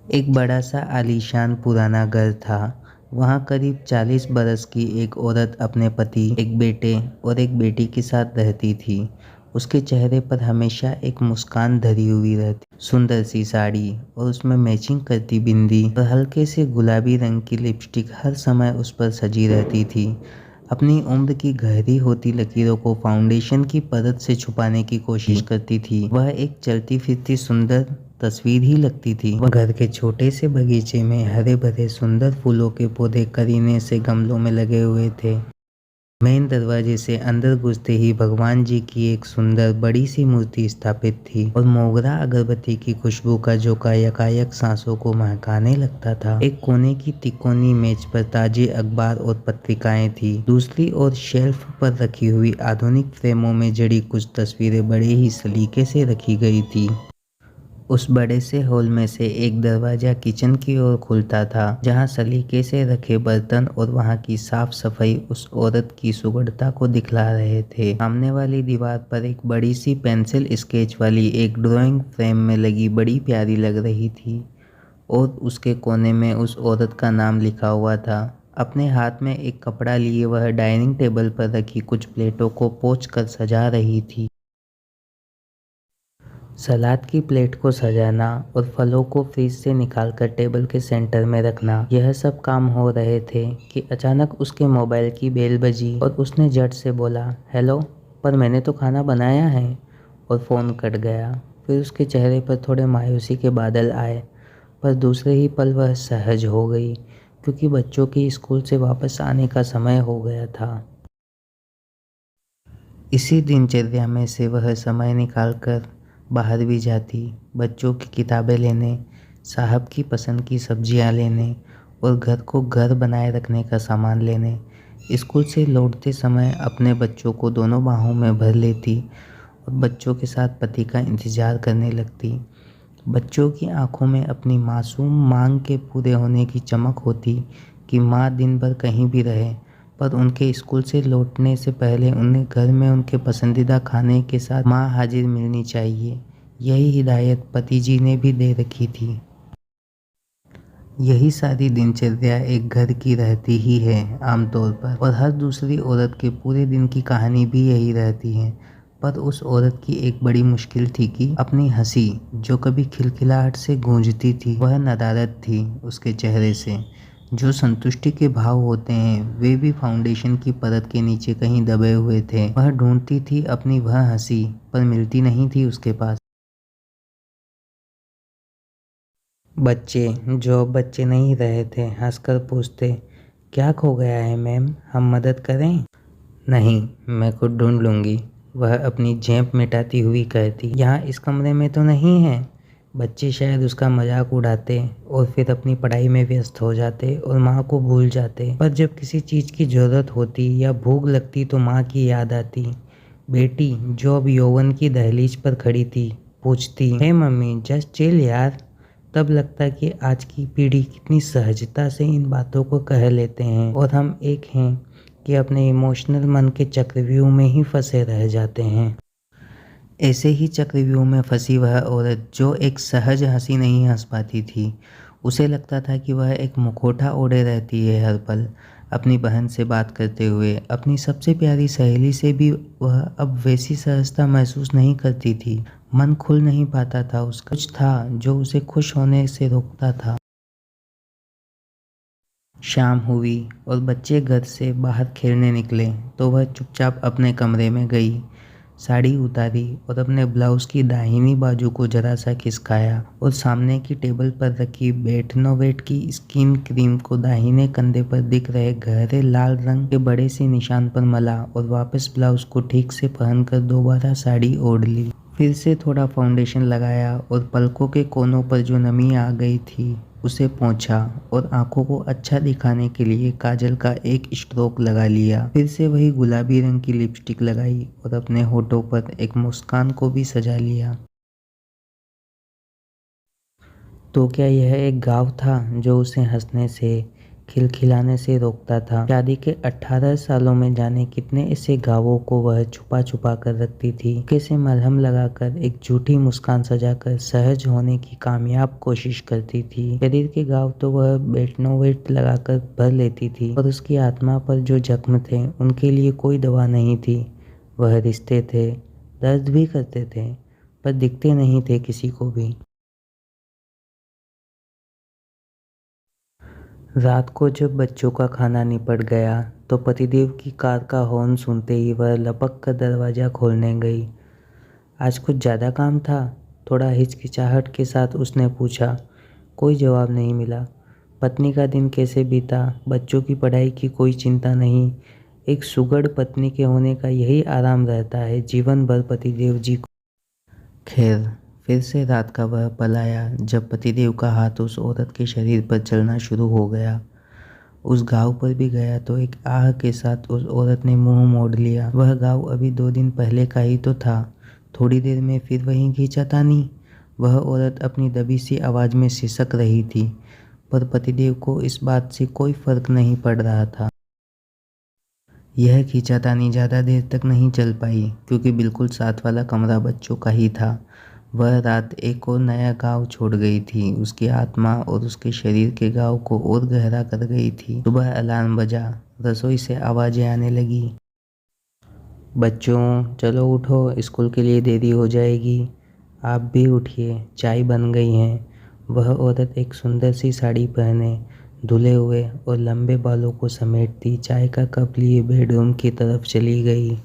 एक बड़ा सा आलीशान पुराना घर था। वहाँ करीब 40 बरस की एक औरत अपने पति, एक बेटे और एक बेटी के साथ रहती थी। उसके चेहरे पर हमेशा एक मुस्कान धरी हुई रहती, सुंदर सी साड़ी और उसमें मैचिंग करती बिंदी और हल्के से गुलाबी रंग की लिपस्टिक हर समय उस पर सजी रहती थी। अपनी उम्र की गहरी होती लकीरों को फाउंडेशन की परत से छुपाने की कोशिश करती थी। वह एक चलती फिरती सुंदर तस्वीर ही लगती थी। वह घर के छोटे से बगीचे में हरे भरे सुंदर फूलों के पौधे करीने से गमलों में लगे हुए थे। मेन दरवाजे से अंदर घुसते ही भगवान जी की एक सुंदर बड़ी सी मूर्ति स्थापित थी और मोगरा अगरबत्ती की खुशबू का झोंका यकायक सांसों को महकाने लगता था। एक कोने की तिकोनी मेज पर ताजे अखबार और पत्रिकाएं थी। दूसरी ओर शेल्फ पर रखी हुई आधुनिक फ्रेमों में जड़ी कुछ तस्वीरें बड़े ही सलीके से रखी गई थी। उस बड़े से हॉल में से एक दरवाजा किचन की ओर खुलता था, जहां सलीके से रखे बर्तन और वहां की साफ सफाई उस औरत की सुगढ़ता को दिखला रहे थे। सामने वाली दीवार पर एक बड़ी सी पेंसिल स्केच वाली एक ड्राइंग फ्रेम में लगी बड़ी प्यारी लग रही थी और उसके कोने में उस औरत का नाम लिखा हुआ था। अपने हाथ में एक कपड़ा लिए वह डाइनिंग टेबल पर रखी कुछ प्लेटों को पोंछ कर सजा रही थी। सलाद की प्लेट को सजाना और फलों को फ्रिज से निकालकर टेबल के सेंटर में रखना, यह सब काम हो रहे थे कि अचानक उसके मोबाइल की बेल बजी और उसने झट से बोला, हेलो, पर मैंने तो खाना बनाया है। और फ़ोन कट गया। फिर उसके चेहरे पर थोड़े मायूसी के बादल आए, पर दूसरे ही पल वह सहज हो गई, क्योंकि बच्चों की स्कूल से वापस आने का समय हो गया था। इसी दिनचर्या में से वह समय निकालकर बाहर भी जाती, बच्चों की किताबें लेने, साहब की पसंद की सब्जियां लेने और घर को घर बनाए रखने का सामान लेने। स्कूल से लौटते समय अपने बच्चों को दोनों बाहों में भर लेती और बच्चों के साथ पति का इंतज़ार करने लगती। बच्चों की आंखों में अपनी मासूम मांग के पूरे होने की चमक होती कि माँ दिन भर कहीं भी रहे, पर उनके स्कूल से लौटने से पहले उन्हें घर में उनके पसंदीदा खाने के साथ माँ हाजिर मिलनी चाहिए। यही हिदायत पति जी ने भी दे रखी थी। यही सारी दिनचर्या एक घर की रहती ही है आमतौर पर, और हर दूसरी औरत के पूरे दिन की कहानी भी यही रहती है। पर उस औरत की एक बड़ी मुश्किल थी कि अपनी हंसी, जो कभी खिलखिलाहट से गूंजती थी, वह नदारद थी उसके चेहरे से। जो संतुष्टि के भाव होते हैं वे भी फाउंडेशन की परत के नीचे कहीं दबे हुए थे। वह ढूंढती थी अपनी वह हंसी, पर मिलती नहीं थी उसके पास। बच्चे, जो अब बच्चे नहीं रहे थे, हंसकर पूछते, क्या खो गया है मैम, हम मदद करें? नहीं, मैं खुद ढूंढ लूँगी, वह अपनी झेंप मिटाती हुई कहती। यहाँ इस कमरे में तो नहीं है। बच्चे शायद उसका मजाक उड़ाते और फिर अपनी पढ़ाई में व्यस्त हो जाते और माँ को भूल जाते। पर जब किसी चीज़ की ज़रूरत होती या भूख लगती तो माँ की याद आती। बेटी, जो अब यौवन की दहलीज पर खड़ी थी, पूछती, हे मम्मी, जस्ट चिल यार। तब लगता कि आज की पीढ़ी कितनी सहजता से इन बातों को कह लेते हैं और हम एक हैं कि अपने इमोशनल मन के चक्रव्यूह में ही फंसे रह जाते हैं। ऐसे ही चक्रव्यूह में फंसी वह औरत, जो एक सहज हंसी नहीं हंस पाती थी। उसे लगता था कि वह एक मुखौटा ओढ़े रहती है हर पल। अपनी बहन से बात करते हुए, अपनी सबसे प्यारी सहेली से भी वह अब वैसी सहजता महसूस नहीं करती थी। मन खुल नहीं पाता था उसका। कुछ था जो उसे खुश होने से रोकता था। शाम हुई और बच्चे घर से बाहर खेलने निकले तो वह चुपचाप अपने कमरे में गई, साड़ी उतारी और अपने ब्लाउज की दाहिनी बाजू को जरा सा खिसकाया और सामने की टेबल पर रखी बेटनोवेट की स्किन क्रीम को दाहिने कंधे पर दिख रहे गहरे लाल रंग के बड़े से निशान पर मला और वापस ब्लाउज को ठीक से पहनकर दोबारा साड़ी ओढ़ ली। फिर से थोड़ा फाउंडेशन लगाया और पलकों के कोनों पर जो नमी आ गई थी उसे पोंछा और आंखों को अच्छा दिखाने के लिए काजल का एक स्ट्रोक लगा लिया। फिर से वही गुलाबी रंग की लिपस्टिक लगाई और अपने होठों पर एक मुस्कान को भी सजा लिया। तो क्या यह एक घाव था जो उसे हंसने से, खिलखिलाने से रोकता था। शादी के 18 सालों में जाने कितने ऐसे घावों को वह छुपा छुपा कर रखती थी। कैसे मलहम लगाकर, एक झूठी मुस्कान सजाकर सहज होने की कामयाब कोशिश करती थी। शरीर के घाव तो वह बेटनोवेट लगाकर भर लेती थी, और उसकी आत्मा पर जो जख्म थे उनके लिए कोई दवा नहीं थी। वह रिश्ते थे, दर्द भी करते थे, पर दिखते नहीं थे किसी को भी। रात को जब बच्चों का खाना निपट गया तो पतिदेव की कार का हॉर्न सुनते ही वह लपक कर दरवाज़ा खोलने गई। आज कुछ ज़्यादा काम था? थोड़ा हिचकिचाहट के साथ उसने पूछा। कोई जवाब नहीं मिला। पत्नी का दिन कैसे बीता? बच्चों की पढ़ाई की कोई चिंता नहीं। एक सुघड़ पत्नी के होने का यही आराम रहता है जीवन भर पतिदेव जी को। खैर, फिर से रात का वह पल आया जब पतिदेव का हाथ उस औरत के शरीर पर चलना शुरू हो गया। उस घाव पर भी गया तो एक आह के साथ उस औरत ने मुंह मोड़ लिया। वह घाव अभी 2 दिन पहले का ही तो था। थोड़ी देर में फिर वही खींचातानी। वह औरत अपनी दबी सी आवाज़ में सिसक रही थी, पर पतिदेव को इस बात से कोई फर्क नहीं पड़ रहा था। यह खींचातानी ज़्यादा देर तक नहीं चल पाई, क्योंकि बिल्कुल साथ वाला कमरा बच्चों का ही था। वह रात एक और नया घाव छोड़ गई थी, उसकी आत्मा और उसके शरीर के घाव को और गहरा कर गई थी। सुबह अलार्म बजा, रसोई से आवाज़ें आने लगी। बच्चों, चलो उठो, स्कूल के लिए देरी हो जाएगी। आप भी उठिए, चाय बन गई है। वह औरत एक सुंदर सी साड़ी पहने, धुले हुए और लंबे बालों को समेटती चाय का कप लिए बेडरूम की तरफ चली गई।